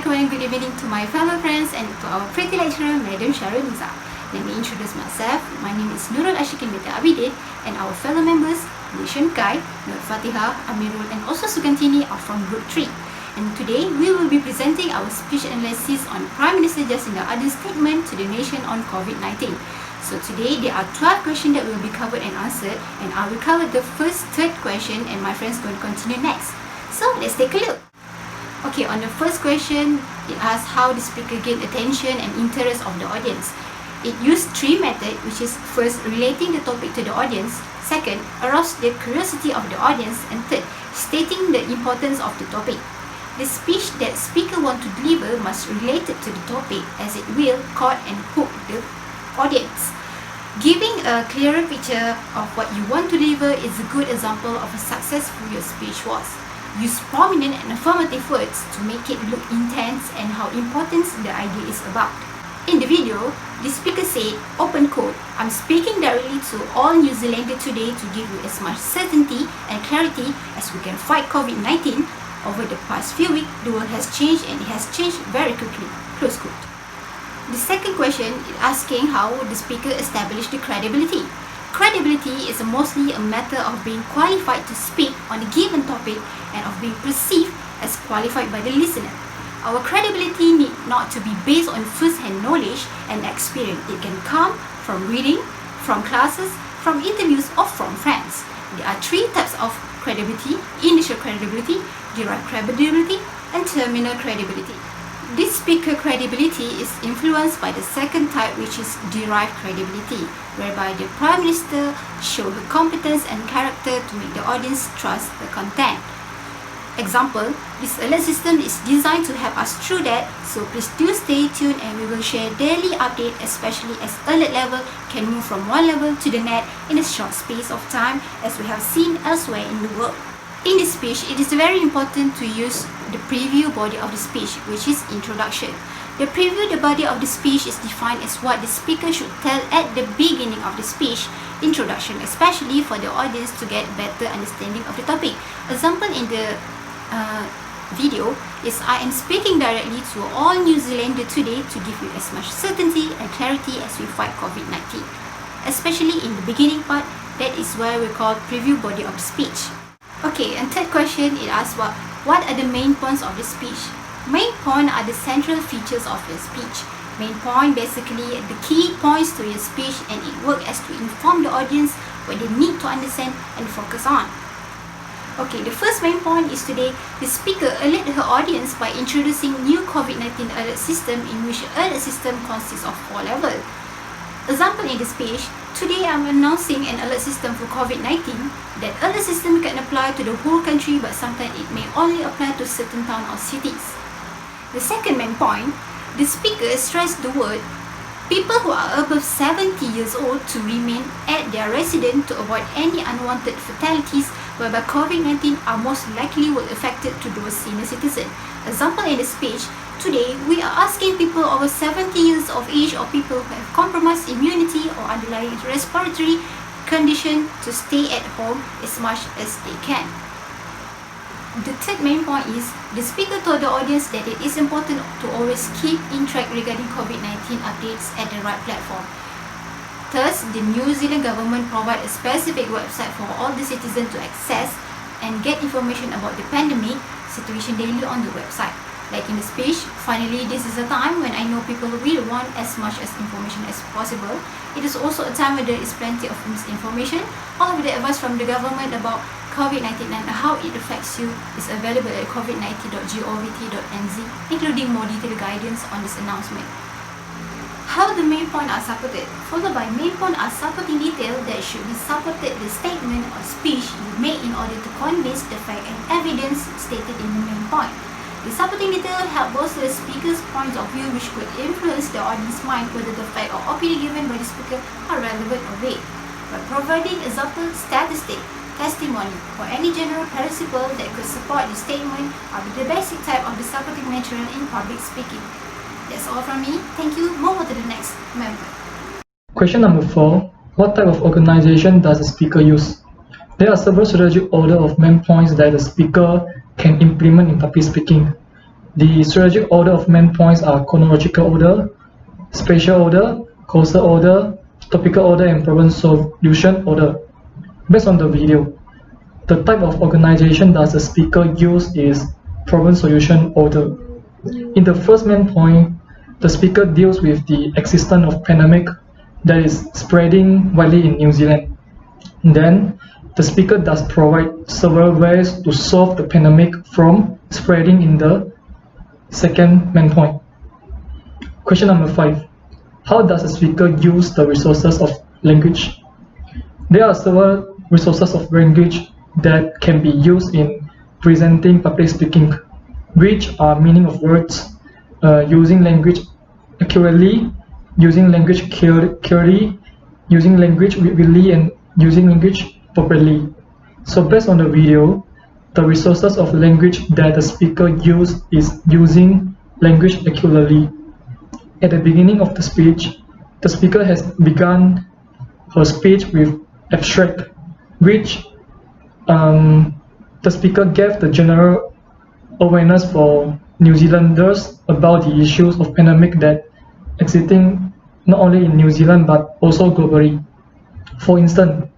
recommend good evening to my fellow friends and to our pretty lecturer, Madam Sharuliza. Let me introduce myself. My name is Nurul Ashiqin binti Abidin, and our fellow members, Shen Kai, Nur Fatehah, Amirul, and also Suganthini are from Group 3. And today, we will be presenting our speech analysis on Prime Minister Jacinda Ardern's statement to the nation on COVID-19. So today, there are 12 questions that will be covered and answered, and I will cover the first 3rd question, and my friends going to continue next. So let's take a look. Okay, on the first question, it asks how the speaker gained attention and interest of the audience. It used 3 methods, which is first, relating the topic to the audience, second, arouse the curiosity of the audience, and third, stating the importance of the topic. The speech that speaker want to deliver must relate to the topic, as it will caught and hook the audience. Giving a clearer picture of what you want to deliver is a good example of a successful your speech was. Use prominent and affirmative words to make it look intense and how important the idea is about. In the video, the speaker said, open quote, "I'm speaking directly to all New Zealanders today to give you as much certainty and clarity as we can fight COVID-19. Over the past few weeks, the world has changed and it has changed very quickly." Close quote. The second question is asking how the speaker established the credibility. Credibility is mostly a matter of being qualified to speak on a given topic and of being perceived as qualified by the listener. Our credibility need not to be based on first-hand knowledge and experience. It can come from reading, from classes, from interviews, or from friends. There are 3 types of credibility: initial credibility, derived credibility, and terminal credibility. This speaker credibility is influenced by the second type, which is derived credibility, whereby the Prime Minister shows her competence and character to make the audience trust the content. Example, this alert system is designed to help us through that, so please do stay tuned and we will share daily update, especially as alert level can move from one level to the next in a short space of time, as we have seen elsewhere in the world. In this speech, it is very important to use the preview body of the speech, which is introduction. The preview the body of the speech is defined as what the speaker should tell at the beginning of the speech, introduction, especially for the audience to get better understanding of the topic. Example in the video is, "I am speaking directly to all New Zealanders today to give you as much certainty and clarity as we fight COVID-19. Especially in the beginning part, that is why we call preview body of the speech. Okay, and third question, it asks what are the main points of the speech? Main point are the central features of your speech. Main point basically the key points to your speech, and it works as to inform the audience what they need to understand and focus on. Okay, the first main point is today, the speaker alert her audience by introducing new COVID-19 alert system, in which alert system consists of 4 levels. Example in the speech, today I'm announcing an alert system for COVID-19. That alert system can apply to the whole country, but sometimes it may only apply to certain towns or cities. The second main point, the speaker stressed the word people who are above 70 years old to remain at their residence to avoid any unwanted fatalities, whereby COVID-19 are most likely will affect to those senior citizens. Example in the speech, today we are asking people over 70 years of age or people who have compromised immunity or underlying respiratory condition to stay at home as much as they can. The third main point is, the speaker told the audience that it is important to always keep in track regarding COVID-19 updates at the right platform. Thus, the New Zealand government provide a specific website for all the citizens to access and get information about the pandemic situation daily on the website. Like in the speech, finally this is a time when I know people will want as much as information as possible. It is also a time where there is plenty of misinformation. All of the advice from the government about COVID-19 and how it affects you is available at covid19.govt.nz, including more detailed guidance on this announcement. How the main point are supported, followed by main point are supporting detail that should be supported the statement or speech you made in order to convince the fact and evidence stated in the main point. The supporting detail help bolster the speaker's point of view, which could influence the audience's mind whether the fact or opinion given by the speaker are relevant or vague. By providing example, statistic, testimony, or any general principle that could support the statement are the basic type of the supporting material in public speaking. That's all from me. Thank you. Move on to the next member. Question number 4. What type of organization does the speaker use? There are several strategic order of main points that the speaker can implement in public speaking. The strategic order of main points are chronological order, spatial order, causal order, topical order, and problem solution order. Based on the video, the type of organization that the speaker use is problem solution order. In the first main point, the speaker deals with the existence of pandemic that is spreading widely in New Zealand. Then, the speaker does provide several ways to solve the pandemic from spreading in the second main point. Question number 5. How does the speaker use the resources of language? There are several resources of language that can be used in presenting public speaking, which are meaning of words, using language accurately, using language clearly, using language vividly, and using language properly. So based on the video, the resources of language that the speaker use is using language accurately. At the beginning of the speech, the speaker has begun her speech with abstract, which the speaker gave the general awareness for New Zealanders about the issues of pandemic that existing not only in New Zealand but also globally. For instance,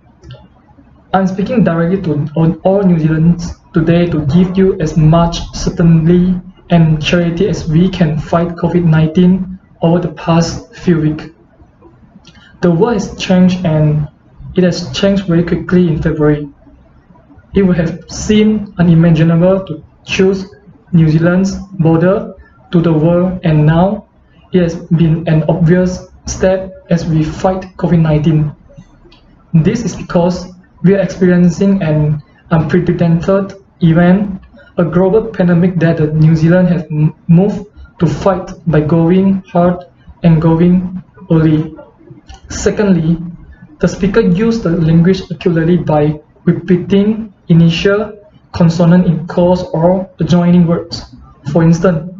I'm speaking directly to all New Zealanders today to give you as much certainty and charity as we can fight COVID-19 over the past few weeks. The world has changed, and it has changed very quickly in February. It would have seemed unimaginable to choose New Zealand's border to the world, and now it has been an obvious step as we fight COVID-19. This is because we are experiencing an unprecedented event, a global pandemic that New Zealand has moved to fight by going hard and going early. Secondly, the speaker used the language accurately by repeating initial consonant in clause or adjoining words. For instance,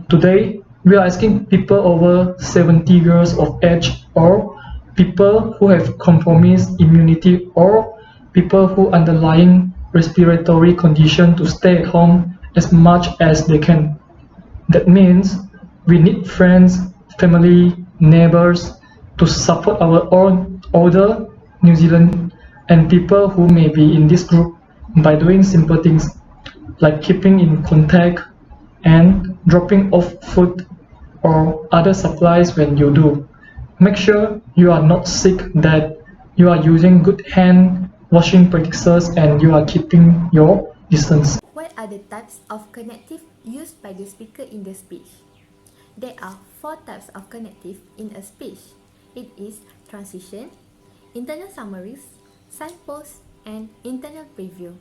today we are asking people over 70 years of age or people who have compromised immunity or people who underlying respiratory condition to stay at home as much as they can. That means we need friends, family, neighbors to support our own older New Zealand and people who may be in this group by doing simple things like keeping in contact and dropping off food or other supplies when you do. Make sure you are not sick, that you are using good hand washing practices, and you are keeping your distance. What are the types of connective used by the speaker in the speech? There are 4 types of connective in a speech. It is transition, internal summaries, signpost, and internal preview.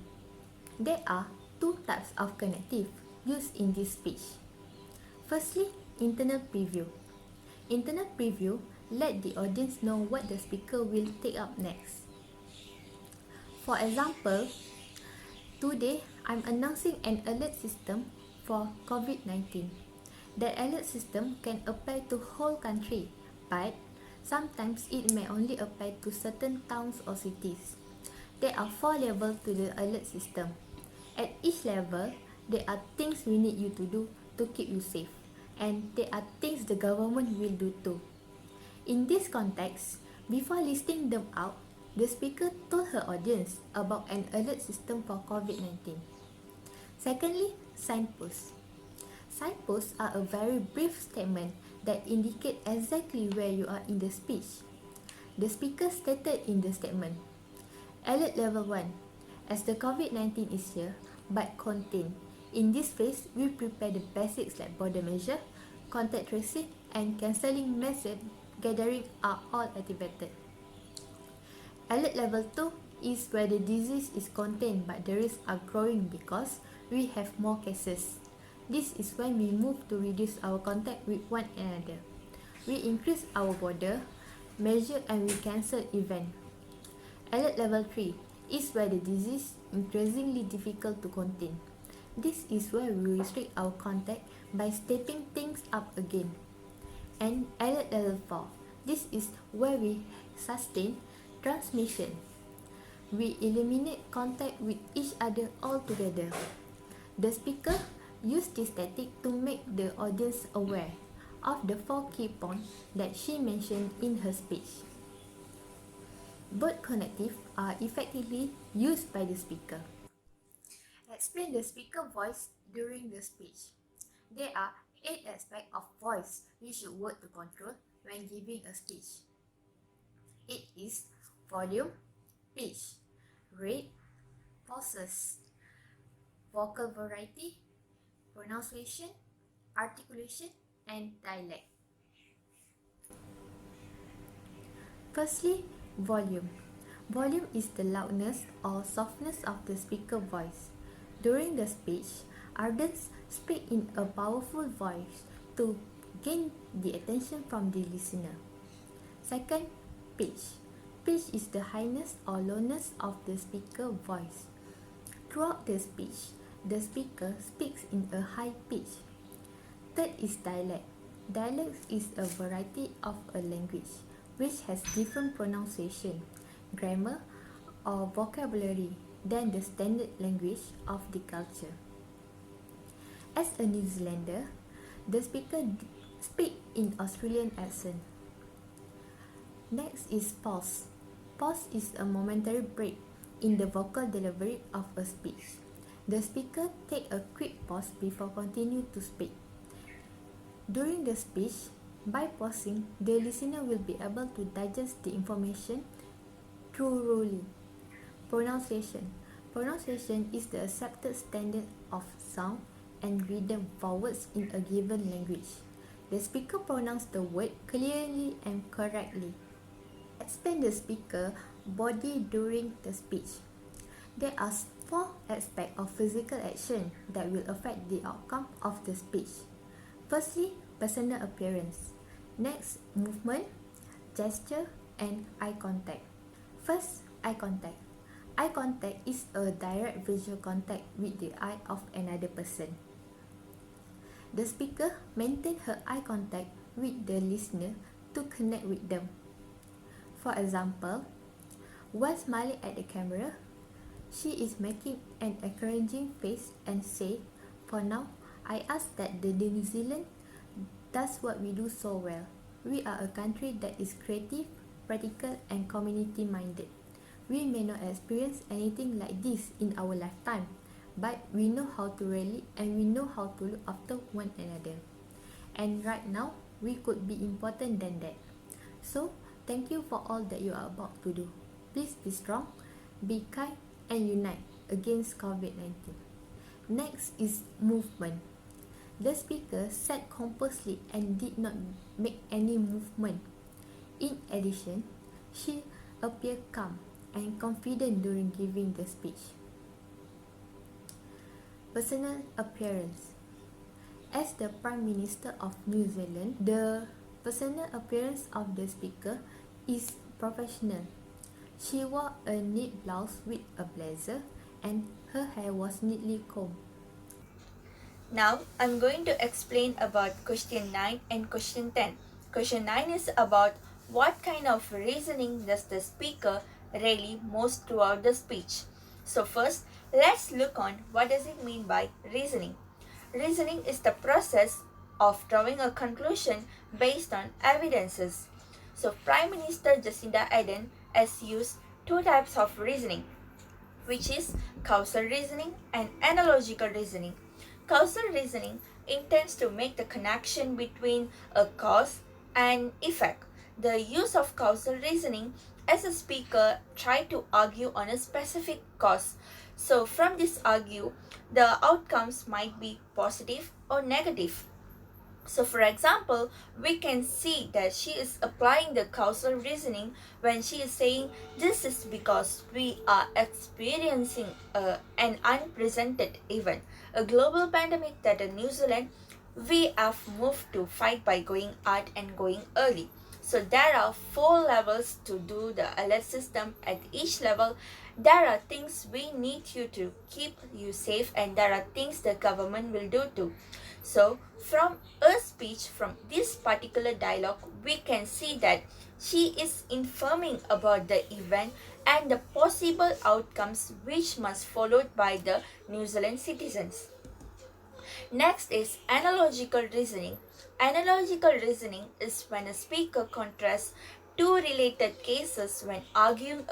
There are 2 types of connective used in this speech. Firstly, internal preview. Internal preview let the audience know what the speaker will take up next. For example, today I'm announcing an alert system for COVID-19. The alert system can apply to whole country, but sometimes it may only apply to certain towns or cities. There are 4 levels to the alert system. At each level, there are things we need you to do to keep you safe, and there are things the government will do too. In this context, before listing them out, the speaker told her audience about an alert system for COVID-19. Secondly, signposts. Signposts are a very brief statement that indicate exactly where you are in the speech. The speaker stated in the statement, Alert Level 1. As the COVID-19 is here, but contained. In this phase, we prepare the basics like border measure, contact tracing, and cancelling method gathering are all activated. Alert Level 2 is where the disease is contained but the risks are growing because we have more cases. This is when we move to reduce our contact with one another. We increase our border measure and we cancel event. Alert Level 3 is where the disease is increasingly difficult to contain. This is where we restrict our contact by stepping things up again. And Alert Level 4, this is where we sustain transmission. We eliminate contact with each other altogether. The speaker use this tactic to make the audience aware of the 4 key points that she mentioned in her speech. Both connectives are effectively used by the speaker. Explain the speaker voice during the speech. There are 8 aspects of voice you should work to control when giving a speech. It is volume, pitch, rate, pauses, vocal variety, pronunciation, articulation, and dialect. Firstly, volume. Volume is the loudness or softness of the speaker voice. During the speech, Ardern speak in a powerful voice to gain the attention from the listener. Second, pitch. Pitch is the highness or lowness of the speaker voice. Throughout the speech, the speaker speaks in a high pitch. Third is dialect. Dialect is a variety of a language which has different pronunciation, grammar, or vocabulary than the standard language of the culture. As a New Zealander, the speaker speaks in Australian accent. Next is pause. Pause is a momentary break in the vocal delivery of a speech. The speaker take a quick pause before continue to speak. During the speech, by pausing, the listener will be able to digest the information thoroughly. Pronunciation. Pronunciation is the accepted standard of sound and rhythm for words in a given language. The speaker pronounces the word clearly and correctly. Explain the speaker body during the speech. There are 4 aspects of physical action that will affect the outcome of the speech. Firstly, personal appearance. Next, movement, gesture, and eye contact. First, eye contact. Eye contact is a direct visual contact with the eye of another person. The speaker maintains her eye contact with the listener to connect with them. For example, while smiling at the camera, she is making an encouraging face and say, "For now, I ask that the New Zealand does what we do so well. We are a country that is creative, practical, and community-minded. We may not experience anything like this in our lifetime, but we know how to rally and we know how to look after one another. And right now, we could be important than that. So, thank you for all that you are about to do. Please be strong, be kind, and unite against COVID-19. Next is movement. The speaker sat composely and did not make any movement. In addition, she appeared calm and confident during giving the speech. Personal appearance. As the Prime Minister of New Zealand, the personal appearance of the speaker is professional. She wore a neat blouse with a blazer and her hair was neatly combed. Now, I'm going to explain about question 9 and question 10. Question 9 is about what kind of reasoning does the speaker rally most throughout the speech. So first, let's look on what does it mean by reasoning. Reasoning is the process of drawing a conclusion based on evidences. So Prime Minister Jacinda Ardern has used 2 types of reasoning, which is causal reasoning and analogical reasoning. Causal reasoning intends to make the connection between a cause and effect. The use of causal reasoning as a speaker try to argue on a specific cause. So from this argue, the outcomes might be positive or negative. So for example, we can see that she is applying the causal reasoning when she is saying this is because we are experiencing an unprecedented event, a global pandemic that in New Zealand we have moved to fight by going out and going early. So there are 4 levels to do the alert system. At each level, there are things we need you to keep you safe and there are things the government will do too. So from a speech, from this particular dialogue, we can see that she is informing about the event and the possible outcomes which must followed by the New Zealand citizens. Next is analogical reasoning. Analogical reasoning is when a speaker contrasts two related cases when arguing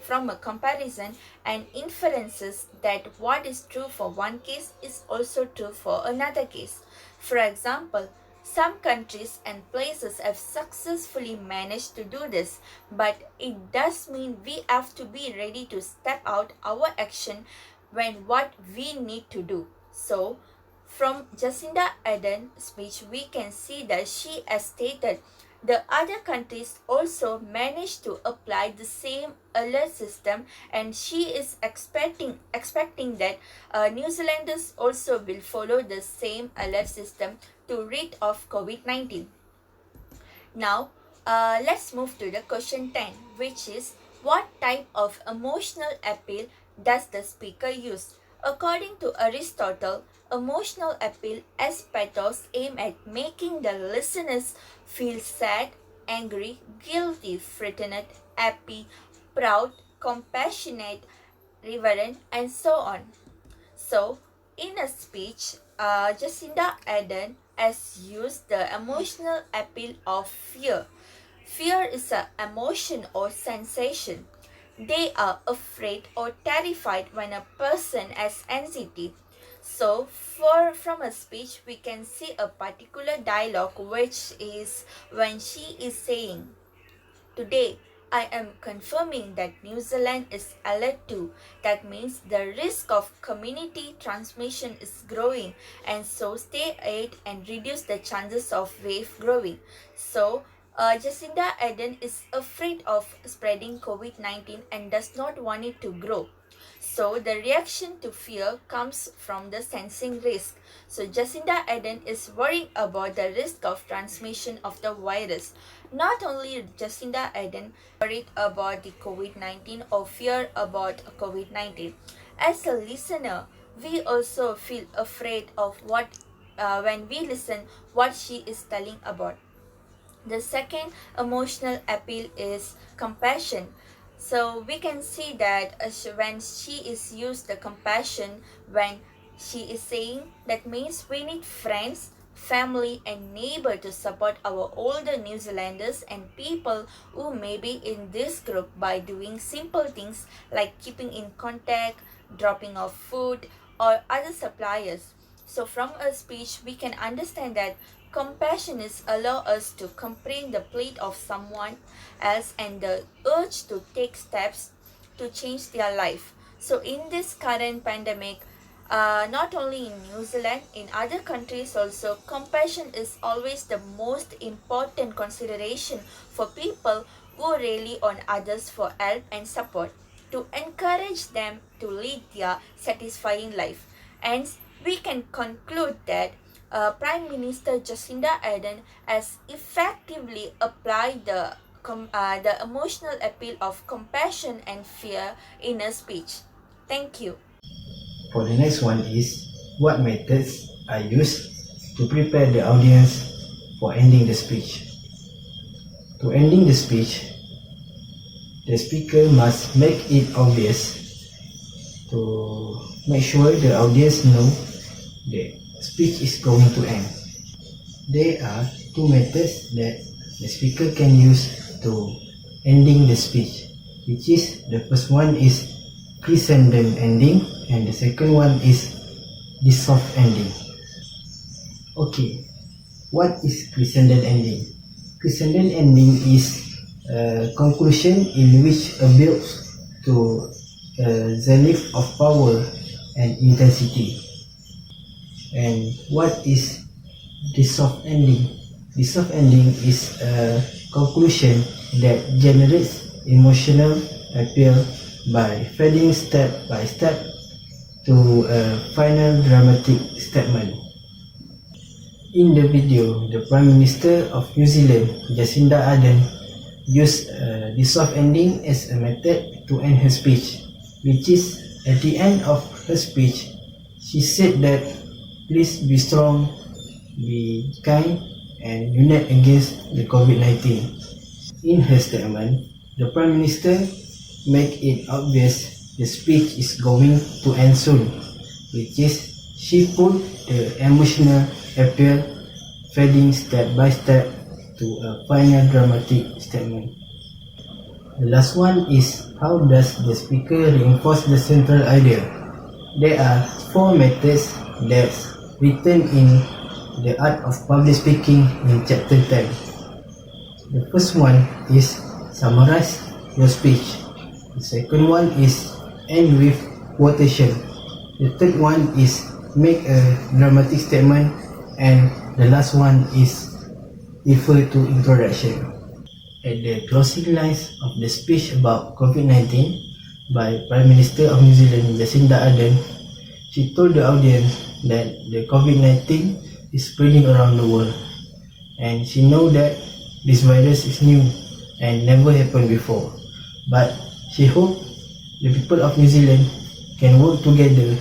from a comparison and inferences that what is true for one case is also true for another case. For example, some countries and places have successfully managed to do this, but it does mean we have to be ready to step out our action when what we need to do. So, from Jacinda Ardern's speech, we can see that she has stated the other countries also managed to apply the same alert system, and she is expecting that New Zealanders also will follow the same alert system to rid of COVID-19. Now, let's move to the question 10, which is what type of emotional appeal does the speaker use? According to Aristotle, emotional appeal as pathos aim at making the listeners feel sad, angry, guilty, frightened, happy, proud, compassionate, reverent, and so on. So, in a speech, Jacinda Ardern has used the emotional appeal of fear. Fear is an emotion or sensation. They are afraid or terrified when a person has anxiety. So, from a speech, we can see a particular dialogue, which is when she is saying, "Today, I am confirming that New Zealand is alert 2. That means the risk of community transmission is growing, and so stay alert and reduce the chances of wave growing." So, Jacinda Ardern is afraid of spreading COVID-19 and does not want it to grow. So the reaction to fear comes from the sensing risk. So Jacinda Ardern is worried about the risk of transmission of the virus. Not only Jacinda Ardern worried about the COVID-19 or fear about COVID-19. As a listener, we also feel afraid of what when we listen what she is telling about. The second emotional appeal is compassion. So we can see that when she is used the compassion, when she is saying that means we need friends, family and neighbor to support our older New Zealanders and people who may be in this group by doing simple things like keeping in contact, dropping off food or other suppliers. So from a speech we can understand that compassion is allow us to comprehend the plight of someone else and the urge to take steps to change their life. So in this current pandemic, not only in New Zealand, in other countries also, compassion is always the most important consideration for people who rely on others for help and support to encourage them to lead their satisfying life. And we can conclude that Prime Minister Jacinda Ardern has effectively applied the emotional appeal of compassion and fear in a speech. Thank you. For the next one is what methods are used to prepare the audience for ending the speech. To ending the speech, the speaker must make it obvious to make sure the audience know the speech is going to end. There are two methods that the speaker can use to ending the speech, which is the first one is crescending ending and the second one is the soft ending. Okay, what is crescending ending? Crescending ending is a conclusion in which a build to a zenith of power and intensity. And what is the soft ending? The soft ending is a conclusion that generates emotional appeal by fading step by step to a final dramatic statement. In the video, the Prime Minister of New Zealand, Jacinda Ardern, used the soft ending as a method to end her speech, which is at the end of her speech, she said that please be strong, be kind, and unite against the COVID-19. In her statement, the Prime Minister made it obvious the speech is going to end soon, which is She put the emotional appeal, fading step by step to a final dramatic statement. The last one is how does the speaker reinforce the central idea? There are 4 methods that's written in The Art of Public Speaking in Chapter 10. The first one is summarize your speech. The second one is end with quotation. The third one is make a dramatic statement, and the last one is refer to introduction. At the closing lines of the speech about COVID-19 by Prime Minister of New Zealand Jacinda Ardern, she told the audience that the COVID-19 is spreading around the world, and she know that this virus is new and never happened before, but she hoped the people of New Zealand can work together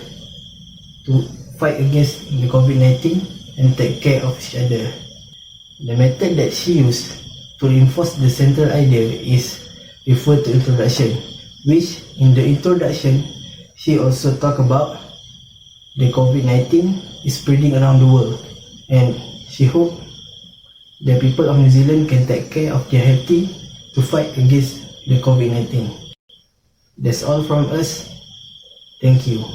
to fight against the COVID-19 and take care of each other. The method that she used to reinforce the central idea is refer to introduction, which in the introduction she also talked about the COVID-19 is spreading around the world, and she hoped the people of New Zealand can take care of their health to fight against the COVID-19. That's all from us. Thank you.